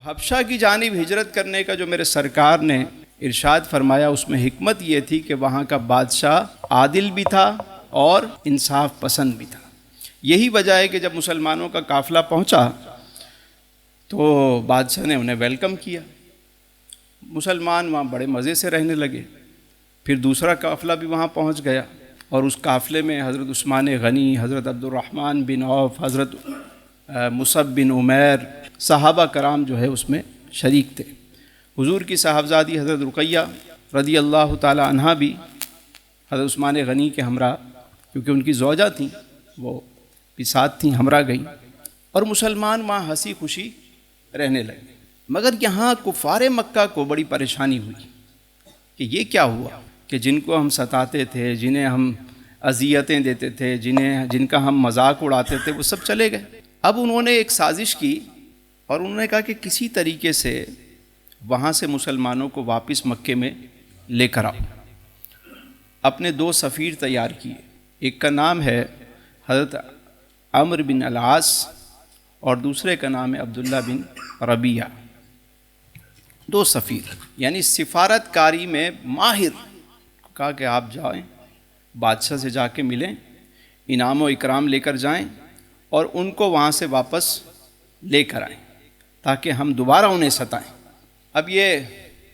حبشہ کی جانب ہجرت کرنے کا جو میرے سرکار نے ارشاد فرمایا، اس میں حکمت یہ تھی کہ وہاں کا بادشاہ عادل بھی تھا اور انصاف پسند بھی تھا۔ یہی وجہ ہے کہ جب مسلمانوں کا قافلہ پہنچا تو بادشاہ نے انہیں ویلکم کیا، مسلمان وہاں بڑے مزے سے رہنے لگے۔ پھر دوسرا قافلہ بھی وہاں پہنچ گیا اور اس قافلے میں حضرت عثمان غنی، حضرت عبد الرحمن بن عوف، حضرت مصعب بن عمیر، صحابہ کرام جو ہے اس میں شریک تھے۔ حضور کی صاحبزادی حضرت رقیہ رضی اللہ تعالی عنہا بھی حضرت عثمان غنی کے ہمراہ، کیونکہ ان کی زوجہ تھیں، وہ بھی ساتھ تھیں، ہمراہ گئیں، اور مسلمان وہاں ہنسی خوشی رہنے لگے۔ مگر یہاں کفار مکہ کو بڑی پریشانی ہوئی کہ یہ کیا ہوا کہ جن کو ہم ستاتے تھے، جنہیں ہم اذیتیں دیتے تھے، جن کا ہم مذاق اڑاتے تھے، وہ سب چلے گئے۔ اب انہوں نے ایک سازش کی اور انہوں نے کہا کہ کسی طریقے سے وہاں سے مسلمانوں کو واپس مکے میں لے کر آؤ۔ اپنے 2 سفیر تیار کیے، ایک کا نام ہے حضرت عمرو بن العاص اور دوسرے کا نام ہے عبداللہ بن ربیعہ۔ 2 سفیر یعنی سفارت کاری میں ماہر، کہا کہ آپ جائیں بادشاہ سے جا کے ملیں، انعام و اکرام لے کر جائیں اور ان کو وہاں سے واپس لے کر آئیں تاکہ ہم دوبارہ انہیں ستائیں۔ اب یہ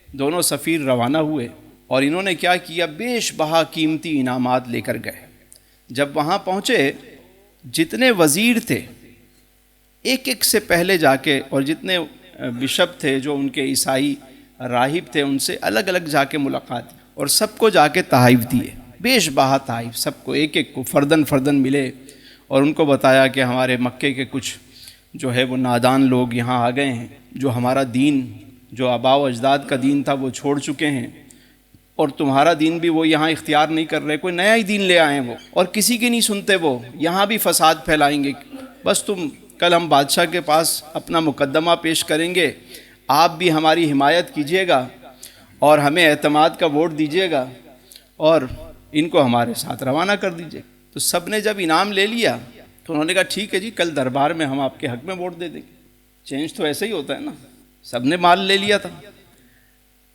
دونوں سفیر روانہ ہوئے اور انہوں نے کیا کیا، بیش بہا قیمتی انعامات لے کر گئے۔ جب وہاں پہنچے، جتنے وزیر تھے ایک ایک سے پہلے جا کے، اور جتنے بشپ تھے جو ان کے عیسائی راہب تھے، ان سے الگ الگ جا کے ملاقات، اور سب کو جا کے تحائف دیے، بیش بہا تحائف، سب کو ایک ایک کو فردن فردن ملے اور ان کو بتایا کہ ہمارے مکے کے کچھ جو ہے وہ نادان لوگ یہاں آ گئے ہیں، جو ہمارا دین، جو آباء و اجداد کا دین تھا وہ چھوڑ چکے ہیں، اور تمہارا دین بھی وہ یہاں اختیار نہیں کر رہے، کوئی نیا ہی دین لے آئے ہیں وہ، اور کسی کی نہیں سنتے، وہ یہاں بھی فساد پھیلائیں گے۔ بس تم کل ہم بادشاہ کے پاس اپنا مقدمہ پیش کریں گے، آپ بھی ہماری حمایت کیجیے گا اور ہمیں اعتماد کا ووٹ دیجیے گا اور ان کو ہمارے ساتھ روانہ کر دیجیے۔ تو سب نے جب انعام لے لیا تو انہوں نے کہا ٹھیک ہے جی، کل دربار میں ہم آپ کے حق میں ووٹ دے دیں گے۔ چینج تو ایسے ہی ہوتا ہے نا، سب نے مال لے لیا تھا۔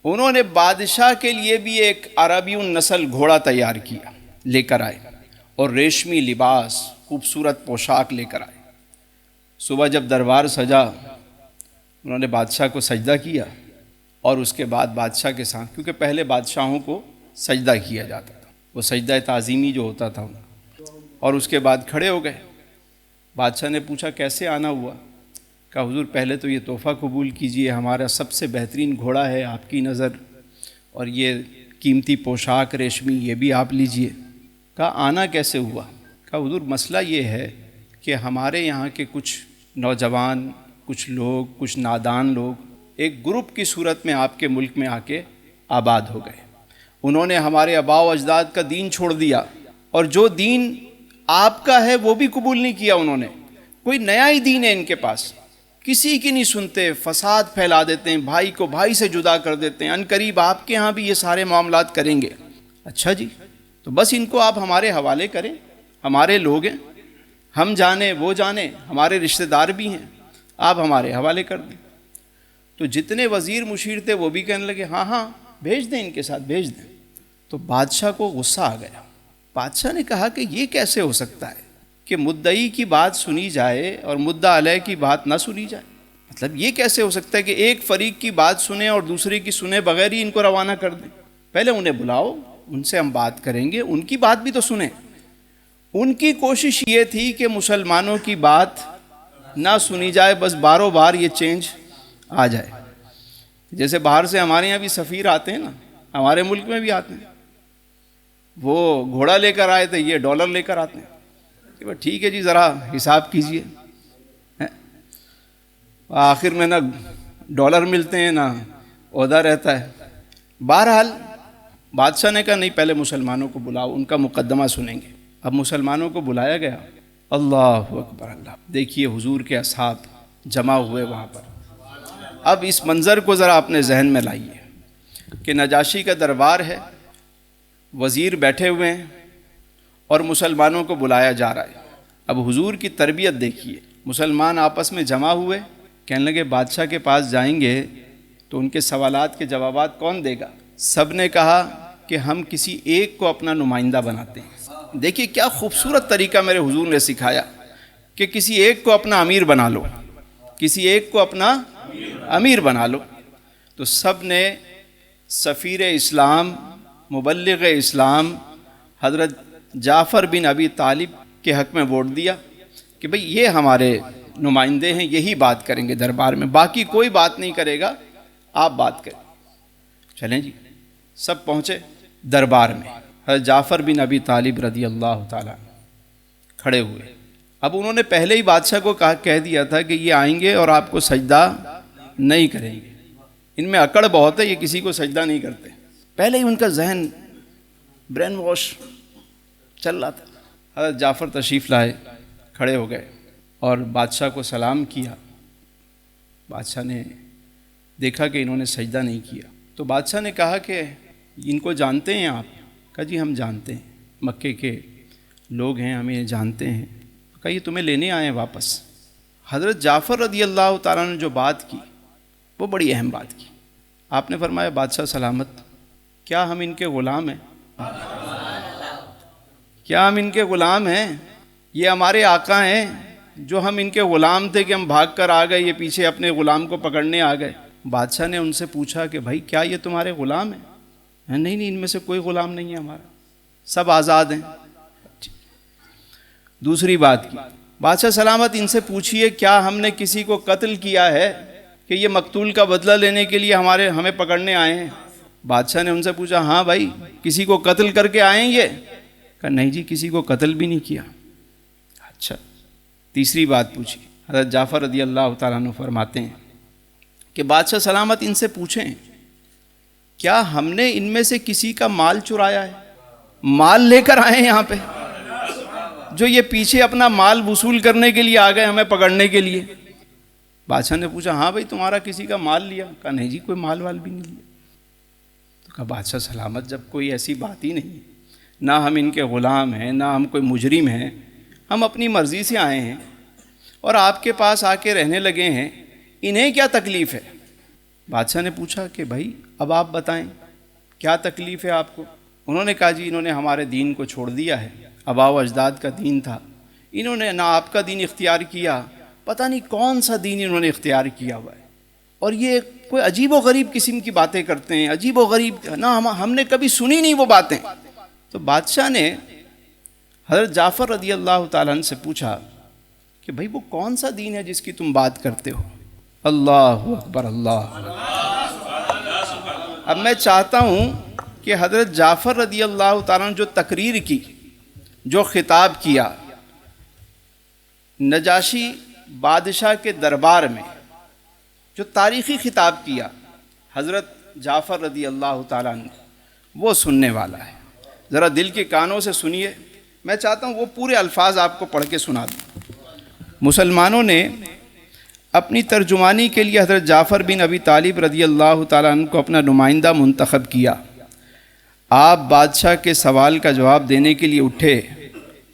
انہوں نے بادشاہ کے لیے بھی ایک عربی النسل گھوڑا تیار کیا، لے کر آئے، اور ریشمی لباس، خوبصورت پوشاک لے کر آئے۔ صبح جب دربار سجا، انہوں نے بادشاہ کو سجدہ کیا، اور اس کے بعد بادشاہ کے ساتھ، کیونکہ پہلے بادشاہوں کو سجدہ کیا جاتا تھا، وہ سجدہ تعظیمی جو ہوتا تھا، اور اس کے بعد کھڑے ہو گئے۔ بادشاہ نے پوچھا کیسے آنا ہوا؟ کہا حضور پہلے تو یہ تحفہ قبول کیجئے، ہمارا سب سے بہترین گھوڑا ہے آپ کی نظر، اور یہ قیمتی پوشاک ریشمی یہ بھی آپ لیجئے۔ کہا آنا کیسے ہوا؟ کہا حضور مسئلہ یہ ہے کہ ہمارے یہاں کے کچھ نوجوان، کچھ لوگ، کچھ نادان لوگ ایک گروپ کی صورت میں آپ کے ملک میں آ کے آباد ہو گئے۔ انہوں نے ہمارے آباء و اجداد کا دین چھوڑ دیا، اور جو دین آپ کا ہے وہ بھی قبول نہیں کیا انہوں نے، کوئی نیا ہی دین ہے ان کے پاس، کسی کی نہیں سنتے، فساد پھیلا دیتے ہیں، بھائی کو بھائی سے جدا کر دیتے ہیں، عنقریب آپ کے ہاں بھی یہ سارے معاملات کریں گے۔ اچھا جی، تو بس ان کو آپ ہمارے حوالے کریں، ہمارے لوگ ہیں، ہم جانیں وہ جانیں، ہمارے رشتہ دار بھی ہیں، آپ ہمارے حوالے کر دیں۔ تو جتنے وزیر مشیر تھے وہ بھی کہنے لگے ہاں ہاں بھیج دیں، ان کے ساتھ بھیج دیں۔ تو بادشاہ کو غصہ آ گیا۔ بادشاہ نے کہا کہ یہ کیسے ہو سکتا ہے کہ مدعی کی بات سنی جائے اور مدعا علیہ کی بات نہ سنی جائے؟ مطلب یہ کیسے ہو سکتا ہے کہ ایک فریق کی بات سنیں اور دوسرے کی سنے بغیر ہی ان کو روانہ کر دیں؟ پہلے انہیں بلاؤ، ان سے ہم بات کریں گے، ان کی بات بھی تو سنیں۔ ان کی کوشش یہ تھی کہ مسلمانوں کی بات نہ سنی جائے، بس باروں بار یہ چینج آ جائے۔ جیسے باہر سے ہمارے یہاں بھی سفیر آتے ہیں نا، ہمارے ملک میں بھی آتے ہیں، وہ گھوڑا لے کر آئے تھے، یہ ڈالر لے کر آتے ہیں کہ ٹھیک ہے جی ذرا حساب کیجئے۔ آخر میں نہ ڈالر ملتے ہیں نہ عہدہ رہتا ہے۔ بہرحال بادشاہ نے کہا نہیں، پہلے مسلمانوں کو بلاؤ، ان کا مقدمہ سنیں گے۔ اب مسلمانوں کو بلایا گیا۔ اللہ اکبر اللہ، دیکھیے حضور کے اصحاب جمع ہوئے وہاں پر۔ اب اس منظر کو ذرا اپنے ذہن میں لائیے کہ نجاشی کا دربار ہے، وزیر بیٹھے ہوئے ہیں اور مسلمانوں کو بلایا جا رہا ہے۔ اب حضور کی تربیت دیکھیے، مسلمان آپس میں جمع ہوئے، کہنے لگے بادشاہ کے پاس جائیں گے تو ان کے سوالات کے جوابات کون دے گا؟ سب نے کہا کہ ہم کسی ایک کو اپنا نمائندہ بناتے ہیں۔ دیکھیے کیا خوبصورت طریقہ میرے حضور نے سکھایا کہ کسی ایک کو اپنا امیر بنا لو، کسی ایک کو اپنا امیر بنا لو۔ تو سب نے سفیر اسلام، مبلغ اسلام حضرت جعفر بن ابی طالب کے حق میں ووٹ دیا کہ بھئی یہ ہمارے نمائندے ہیں، یہی بات کریں گے دربار میں، باقی کوئی بات نہیں کرے گا، آپ بات کریں۔ چلیں جی، سب پہنچے دربار میں۔ حضرت جعفر بن ابی طالب رضی اللہ تعالیٰ کھڑے ہوئے۔ اب انہوں نے پہلے ہی بادشاہ کو کہہ دیا تھا کہ یہ آئیں گے اور آپ کو سجدہ نہیں کریں گے، ان میں اکڑ بہت ہے، یہ کسی کو سجدہ نہیں کرتے۔ پہلے ہی ان کا ذہن برین واش چل رہا تھا۔ حضرت جعفر تشریف لائے، کھڑے ہو گئے اور بادشاہ کو سلام کیا۔ بادشاہ نے دیکھا کہ انہوں نے سجدہ نہیں کیا، تو بادشاہ نے کہا کہ ان کو جانتے ہیں آپ؟ کہا جی ہم جانتے ہیں، مکے کے لوگ ہیں، ہمیں جانتے ہیں۔ کہا یہ تمہیں لینے آئے ہیں واپس۔ حضرت جعفر رضی اللہ تعالیٰ نے جو بات کی وہ بڑی اہم بات کی۔ آپ نے فرمایا بادشاہ سلامت، کیا ہم ان کے غلام ہیں؟ کیا ہم ان کے غلام ہیں؟ یہ ہمارے آقا ہیں، جو ہم ان کے غلام تھے کہ ہم بھاگ کر آ گئے، یہ پیچھے اپنے غلام کو پکڑنے آ گئے۔ بادشاہ نے ان سے پوچھا کہ بھائی کیا یہ تمہارے غلام ہیں؟ نہیں نہیں، ان میں سے کوئی غلام نہیں ہے ہمارا، سب آزاد ہیں۔ دوسری بات کی، بادشاہ سلامت ان سے پوچھئے کیا ہم نے کسی کو قتل کیا ہے کہ یہ مقتول کا بدلہ لینے کے لیے ہمیں پکڑنے آئے ہیں؟ بادشاہ نے ان سے پوچھا ہاں بھائی کسی کو قتل کر کے آئے ہیں یہ؟ کہا نہیں جی کسی کو قتل بھی نہیں کیا۔ اچھا، تیسری بات پوچھی۔ حضرت جعفر رضی اللہ تعالیٰ عنہ فرماتے ہیں کہ بادشاہ سلامت ان سے پوچھیں کیا ہم نے ان میں سے کسی کا مال چرایا ہے؟ مال لے کر آئے ہیں یہاں پہ، جو یہ پیچھے اپنا مال وصول کرنے کے لیے آ گئے ہمیں پکڑنے کے لیے۔ بادشاہ نے پوچھا ہاں بھائی تمہارا کسی کا مال لیا؟ کہا نہیں جی کوئی مال وال بھی نہیں لیا۔ تو کہا بادشاہ سلامت جب کوئی ایسی بات ہی نہیں، نہ ہم ان کے غلام ہیں، نہ ہم کوئی مجرم ہیں، ہم اپنی مرضی سے آئے ہیں اور آپ کے پاس آ کے رہنے لگے ہیں، انہیں کیا تکلیف ہے؟ بادشاہ نے پوچھا کہ بھائی اب آپ بتائیں کیا تکلیف ہے آپ کو؟ انہوں نے کہا جی انہوں نے ہمارے دین کو چھوڑ دیا ہے، آباء و اجداد کا دین تھا، انہوں نے نہ آپ کا دین اختیار کیا، پتہ نہیں کون سا دین انہوں نے اختیار کیا ہوا ہے، اور یہ کوئی عجیب و غریب قسم کی باتیں کرتے ہیں، عجیب و غریب، نہ ہم نے کبھی سنی نہیں وہ باتیں۔ تو بادشاہ نے حضرت جعفر رضی اللہ تعالیٰ عنہ سے پوچھا کہ بھائی وہ کون سا دین ہے جس کی تم بات کرتے ہو؟ اللہ اکبر، اللہ۔ اب میں چاہتا ہوں کہ حضرت جعفر رضی اللہ تعالیٰ عنہ جو تقریر کی، جو خطاب کیا نجاشی بادشاہ کے دربار میں، جو تاریخی خطاب کیا حضرت جعفر رضی اللہ تعالیٰ عنہ، وہ سننے والا ہے۔ ذرا دل کے کانوں سے سنیے، میں چاہتا ہوں وہ پورے الفاظ آپ کو پڑھ کے سنا دوں۔ مسلمانوں نے اپنی ترجمانی کے لیے حضرت جعفر بن ابی طالب رضی اللہ تعالیٰ عنہ کو اپنا نمائندہ منتخب کیا۔ آپ بادشاہ کے سوال کا جواب دینے کے لیے اٹھے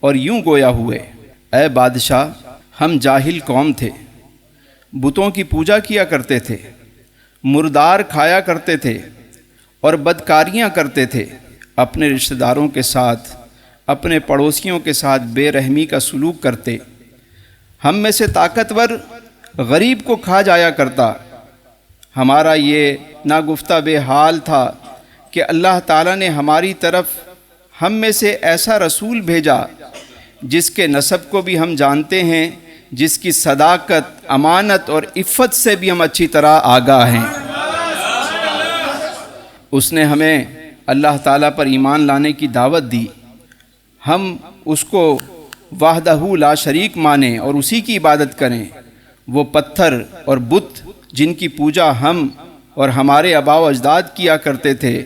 اور یوں گویا ہوئے، اے بادشاہ، ہم جاہل قوم تھے، بتوں کی پوجا کیا کرتے تھے، مردار کھایا کرتے تھے اور بدکاریاں کرتے تھے، اپنے رشتہ داروں کے ساتھ، اپنے پڑوسیوں کے ساتھ بے رحمی کا سلوک کرتے، ہم میں سے طاقتور غریب کو کھا جایا کرتا۔ ہمارا یہ ناگفتہ بے حال تھا کہ اللہ تعالیٰ نے ہماری طرف ہم میں سے ایسا رسول بھیجا جس کے نسب کو بھی ہم جانتے ہیں، جس کی صداقت، امانت اور عفت سے بھی ہم اچھی طرح آگاہ ہیں۔ اس نے ہمیں اللہ تعالیٰ پر ایمان لانے کی دعوت دی، ہم اس کو وحدہ لا شریک مانیں اور اسی کی عبادت کریں۔ وہ پتھر اور بت جن کی پوجا ہم اور ہمارے آباء و اجداد کیا کرتے تھے،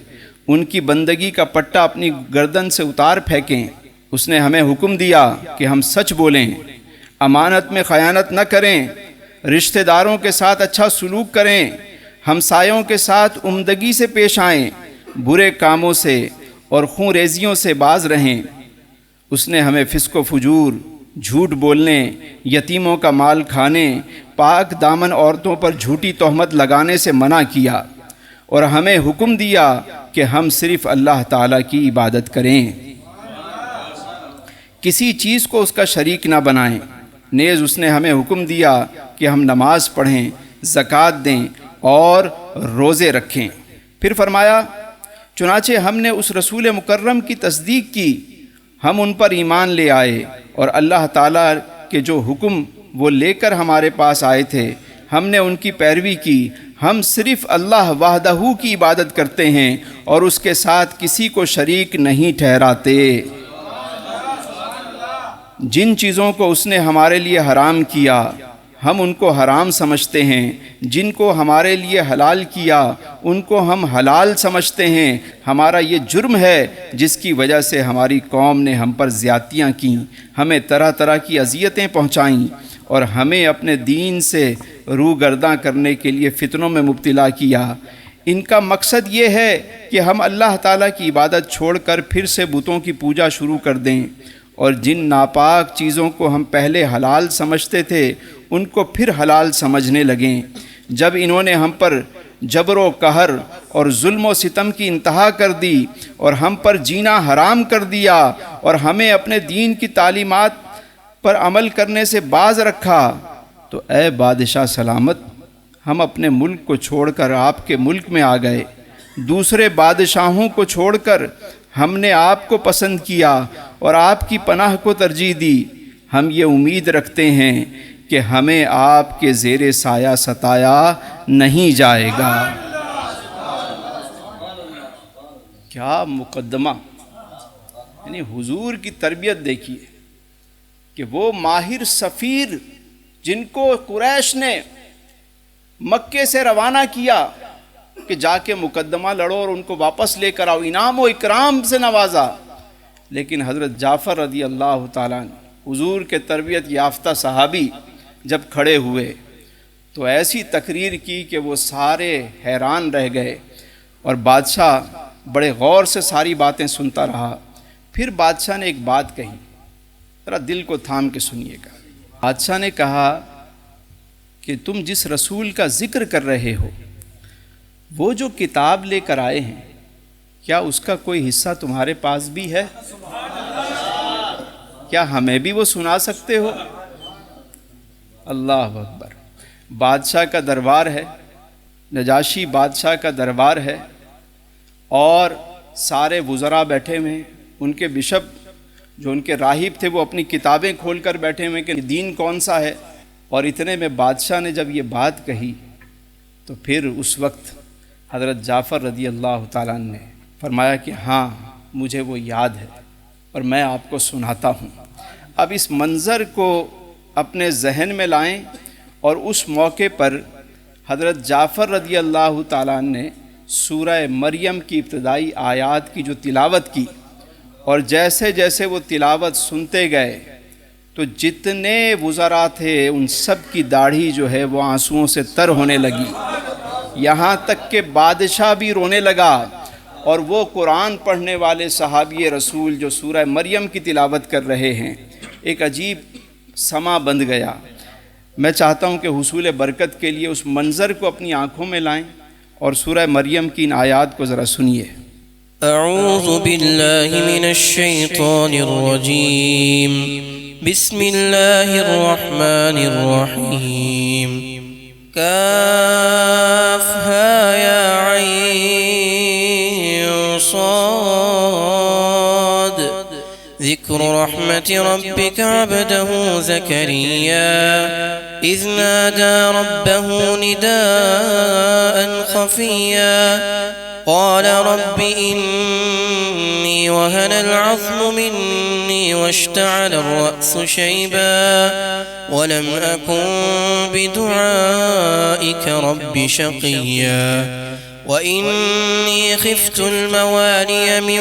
ان کی بندگی کا پٹہ اپنی گردن سے اتار پھینکیں۔ اس نے ہمیں حکم دیا کہ ہم سچ بولیں، امانت میں خیانت نہ کریں، رشتہ داروں کے ساتھ اچھا سلوک کریں، ہمسایوں کے ساتھ عمدگی سے پیش آئیں، برے کاموں سے اور خون ریزیوں سے باز رہیں۔ اس نے ہمیں فسق و فجور، جھوٹ بولنے، یتیموں کا مال کھانے، پاک دامن عورتوں پر جھوٹی تہمت لگانے سے منع کیا اور ہمیں حکم دیا کہ ہم صرف اللہ تعالیٰ کی عبادت کریں، کسی چیز کو اس کا شریک نہ بنائیں۔ نیز اس نے ہمیں حکم دیا کہ ہم نماز پڑھیں، زکوٰۃ دیں اور روزے رکھیں۔ پھر فرمایا چنانچہ ہم نے اس رسول مکرم کی تصدیق کی، ہم ان پر ایمان لے آئے اور اللہ تعالیٰ کے جو حکم وہ لے کر ہمارے پاس آئے تھے ہم نے ان کی پیروی کی۔ ہم صرف اللہ وحدہ کی عبادت کرتے ہیں اور اس کے ساتھ کسی کو شریک نہیں ٹھہراتے۔ جن چیزوں کو اس نے ہمارے لیے حرام کیا ہم ان کو حرام سمجھتے ہیں، جن کو ہمارے لیے حلال کیا ان کو ہم حلال سمجھتے ہیں۔ ہمارا یہ جرم ہے جس کی وجہ سے ہماری قوم نے ہم پر زیادتیاں کیں، ہمیں طرح طرح کی اذیتیں پہنچائیں اور ہمیں اپنے دین سے روگرداں کرنے کے لیے فتنوں میں مبتلا کیا۔ ان کا مقصد یہ ہے کہ ہم اللہ تعالیٰ کی عبادت چھوڑ کر پھر سے بتوں کی پوجا شروع کر دیں، اور جن ناپاک چیزوں کو ہم پہلے حلال سمجھتے تھے ان کو پھر حلال سمجھنے لگیں۔ جب انہوں نے ہم پر جبر و قہر اور ظلم و ستم کی انتہا کر دی اور ہم پر جینا حرام کر دیا اور ہمیں اپنے دین کی تعلیمات پر عمل کرنے سے باز رکھا، تو اے بادشاہ سلامت، ہم اپنے ملک کو چھوڑ کر آپ کے ملک میں آ گئے۔ دوسرے بادشاہوں کو چھوڑ کر ہم نے آپ کو پسند کیا اور آپ کی پناہ کو ترجیح دی۔ ہم یہ امید رکھتے ہیں کہ ہمیں آپ کے زیر سایہ ستایا نہیں جائے گا۔ کیا مقدمہ، یعنی حضور کی تربیت دیکھیے کہ وہ ماہر سفیر جن کو قریش نے مکے سے روانہ کیا کہ جا کے مقدمہ لڑو اور ان کو واپس لے کر آؤ، انعام و اکرام سے نوازا، لیکن حضرت جعفر رضی اللہ تعالیٰ حضور کے تربیت یافتہ صحابی جب کھڑے ہوئے تو ایسی تقریر کی کہ وہ سارے حیران رہ گئے، اور بادشاہ بڑے غور سے ساری باتیں سنتا رہا۔ پھر بادشاہ نے ایک بات کہی، ذرا دل کو تھام کے سنیے گا۔ بادشاہ نے کہا کہ تم جس رسول کا ذکر کر رہے ہو وہ جو کتاب لے کر آئے ہیں، کیا اس کا کوئی حصہ تمہارے پاس بھی ہے؟ کیا ہمیں بھی وہ سنا سکتے ہو؟ اللہ اکبر۔ بادشاہ کا دربار ہے، نجاشی بادشاہ کا دربار ہے، اور سارے وزراء بیٹھے ہوئے ہیں، ان کے بشپ جو ان کے راہب تھے وہ اپنی کتابیں کھول کر بیٹھے ہوئے کہ دین کون سا ہے۔ اور اتنے میں بادشاہ نے جب یہ بات کہی تو پھر اس وقت حضرت جعفر رضی اللہ تعالیٰ نے فرمایا کہ ہاں مجھے وہ یاد ہے اور میں آپ کو سناتا ہوں۔ اب اس منظر کو اپنے ذہن میں لائیں، اور اس موقع پر حضرت جعفر رضی اللہ تعالیٰ نے سورہ مریم کی ابتدائی آیات کی جو تلاوت کی، اور جیسے جیسے وہ تلاوت سنتے گئے تو جتنے وزراء تھے ان سب کی داڑھی جو ہے وہ آنسوؤں سے تر ہونے لگی، یہاں تک کہ بادشاہ بھی رونے لگا، اور وہ قرآن پڑھنے والے صحابی رسول جو سورہ مریم کی تلاوت کر رہے ہیں، ایک عجیب سما بندھ گیا۔ میں چاہتا ہوں کہ حصول برکت کے لیے اس منظر کو اپنی آنکھوں میں لائیں اور سورہ مریم کی ان آیات کو ذرا سنیے۔ اعوذ باللہ من الشیطان الرجیم، بسم اللہ الرحمن الرحیم، کافہا یا عین صاد، ذکر رحمت ربک عبدہ زکریا اذ نادى ربه نداء خفيا قال رب إني وهن العظم مني واشتعل الرأس شيبا ولم أكن بدعائك رب شقيا وإني خفت الموالي من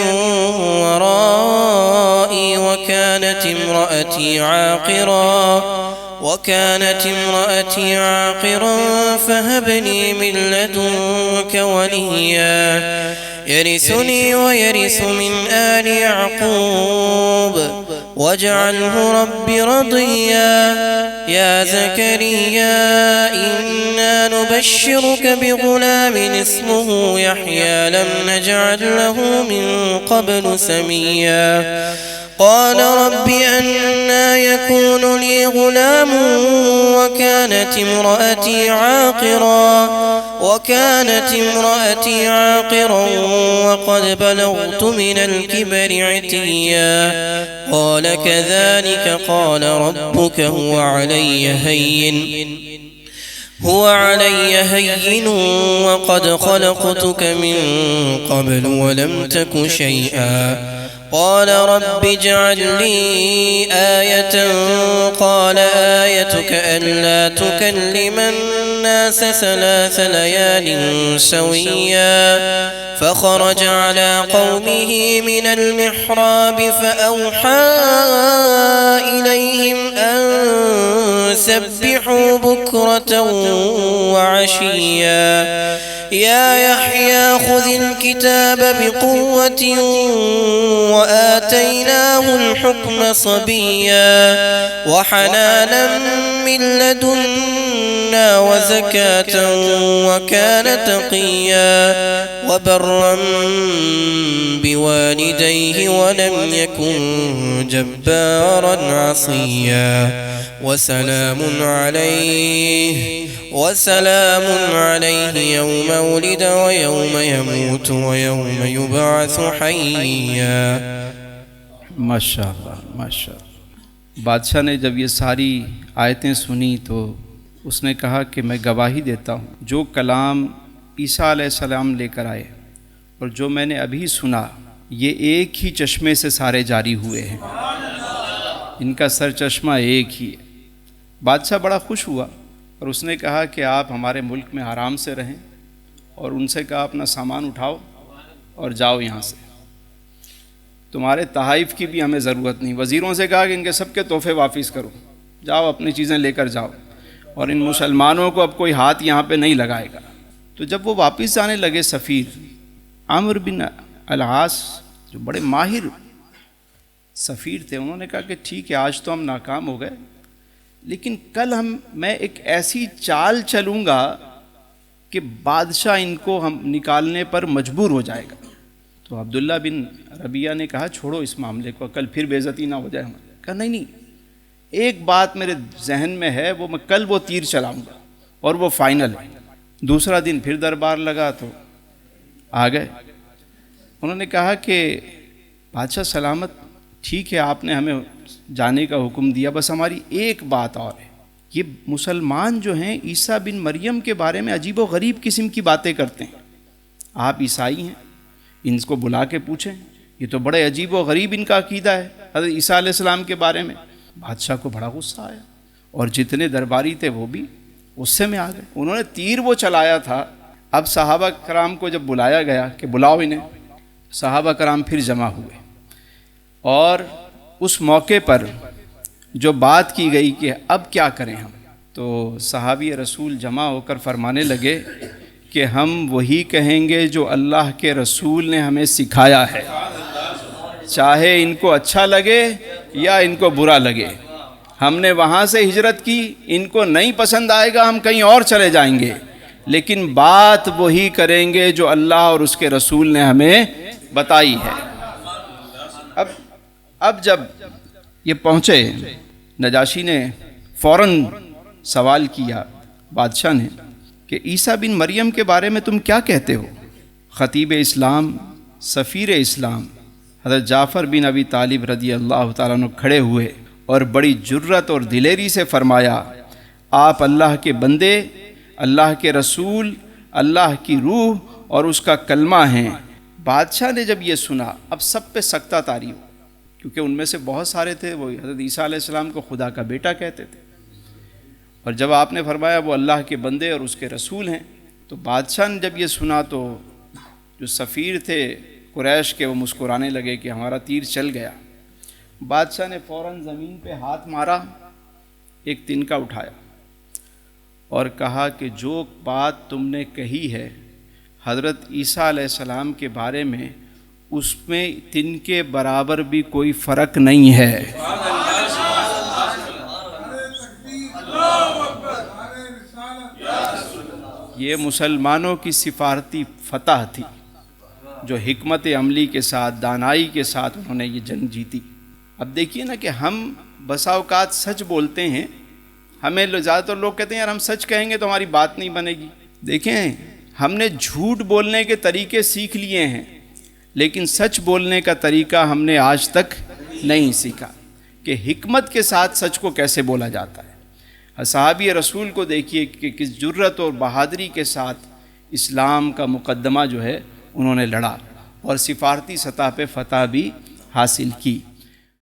ورائي وكانت امرأتي عاقرا فهب لي من لدنك وليا يرثني ويرث من آل يعقوب واجعله رب رضيا يا زكريا إنا نبشرك بغلام اسمه يحيى لم نجعل له من قبل سميا قال رب أنى يكون لي غلام وكانت امرأتي عاقرا وقد بلغت من الكبر عتيا قال كذلك قال ربك هو علي هين وقد خلقتك من قبل ولم تك شيئا قال رب اجعل لي آية قال آيتك ألا تكلم الناس 3 ليال سويا فخرج على قومه من المحراب فأوحى إليهم أن سبحوا بكرة وعشيا يا يحيى خذ الكتاب بقوة وآتيناه الحكم صبيا وحنانا من لدنا وزكاة وكان تقيا وبرا بوالديه ولم يكن جبارا عصيا وسلام عليه يوم ولد ويوم يموت ويوم يبعث حيا. ماشاءاللہ ماشاءاللہ. بادشاہ نے جب یہ ساری آیتیں سنی تو اس نے کہا کہ میں گواہی دیتا ہوں جو کلام عیسیٰ علیہ السلام لے کر آئے اور جو میں نے ابھی سنا یہ ایک ہی چشمے سے سارے جاری ہوئے ہیں، ان کا سر چشمہ ایک ہی ہے. بادشاہ بڑا خوش ہوا اور اس نے کہا کہ آپ ہمارے ملک میں آرام سے رہیں، اور ان سے کہا اپنا سامان اٹھاؤ اور جاؤ یہاں سے، تمہارے تحائف کی بھی ہمیں ضرورت نہیں. وزیروں سے کہا کہ ان کے سب کے تحفے واپس کرو، جاؤ اپنی چیزیں لے کر جاؤ، اور ان مسلمانوں کو اب کوئی ہاتھ یہاں پہ نہیں لگائے گا. تو جب وہ واپس جانے لگے سفیر عمرو بن العاص جو بڑے ماہر سفیر تھے، انہوں نے کہا کہ ٹھیک ہے آج تو ہم ناکام ہو گئے، لیکن کل میں ایک ایسی چال چلوں گا کہ بادشاہ ان کو ہم نکالنے پر مجبور ہو جائے گا. تو عبداللہ بن ربیعہ نے کہا چھوڑو اس معاملے کو، کل پھر بے عزتی نہ ہو جائے ہماری. کہا نہیں، ایک بات میرے ذہن میں ہے، وہ میں کل وہ تیر چلاؤں گا اور وہ فائنل ہے. دوسرا دن پھر دربار لگا تو آ گئے. انہوں نے کہا کہ بادشاہ سلامت، ٹھیک ہے آپ نے ہمیں جانے کا حکم دیا، بس ہماری ایک بات اور ہے. یہ مسلمان جو ہیں عیسیٰ بن مریم کے بارے میں عجیب و غریب قسم کی باتیں کرتے ہیں. آپ عیسائی ہیں، ان کو بلا کے پوچھیں، یہ تو بڑے عجیب و غریب ان کا عقیدہ ہے حضرت عیسیٰ علیہ السلام کے بارے میں. بادشاہ کو بڑا غصہ آیا اور جتنے درباری تھے وہ بھی غصے میں آ گئے. انہوں نے تیر وہ چلایا تھا. اب صحابہ کرام کو جب بلایا گیا کہ بلاؤ انہیں، صحابہ کرام پھر جمع ہوئے، اور اس موقع پر جو بات کی گئی کہ اب کیا کریں ہم، تو صحابی رسول جمع ہو کر فرمانے لگے کہ ہم وہی کہیں گے جو اللہ کے رسول نے ہمیں سکھایا ہے، چاہے ان کو اچھا لگے یا ان کو برا لگے. ہم نے وہاں سے ہجرت کی، ان کو نہیں پسند آئے گا ہم کہیں اور چلے جائیں گے، لیکن بات وہی کریں گے جو اللہ اور اس کے رسول نے ہمیں بتائی ہے. اب جب یہ پہنچے، نجاشی نے فوراً سوال کیا بادشاہ نے کہ عیسیٰ بن مریم کے بارے میں تم کیا کہتے ہو؟ خطیب اسلام، سفیر اسلام حضرت جعفر بن ابی طالب رضی اللہ تعالیٰ عنہ کھڑے ہوئے اور بڑی جرت اور دلیری سے فرمایا آپ اللہ کے بندے، اللہ کے رسول، اللہ کی روح اور اس کا کلمہ ہیں. بادشاہ نے جب یہ سنا اب سب پہ سکتہ طاری ہو، کیونکہ ان میں سے بہت سارے تھے وہ حضرت عیسیٰ علیہ السلام کو خدا کا بیٹا کہتے تھے، اور جب آپ نے فرمایا وہ اللہ کے بندے اور اس کے رسول ہیں، تو بادشاہ نے جب یہ سنا تو جو سفیر تھے قریش کے وہ مسکرانے لگے کہ ہمارا تیر چل گیا. بادشاہ نے فوراً زمین پہ ہاتھ مارا، ایک تنکا اٹھایا اور کہا کہ جو بات تم نے کہی ہے حضرت عیسیٰ علیہ السلام کے بارے میں، اس میں تن کے برابر بھی کوئی فرق نہیں ہے۔ یہ مسلمانوں کی سفارتی فتح تھی جو حکمت عملی کے ساتھ، دانائی کے ساتھ انہوں نے یہ جنگ جیتی۔ اب دیکھیے نا کہ ہم بسا اوقات سچ بولتے ہیں، ہمیں زیادہ تر لوگ کہتے ہیں یار ہم سچ کہیں گے تو ہماری بات نہیں بنے گی۔ دیکھیں، ہم نے جھوٹ بولنے کے طریقے سیکھ لیے ہیں، لیکن سچ بولنے کا طریقہ ہم نے آج تک نہیں سیکھا کہ حکمت کے ساتھ سچ کو کیسے بولا جاتا ہے۔ صحابی رسول کو دیکھیے کہ کس جرأت اور بہادری کے ساتھ اسلام کا مقدمہ جو ہے انہوں نے لڑا اور سفارتی سطح پہ فتح بھی حاصل کی۔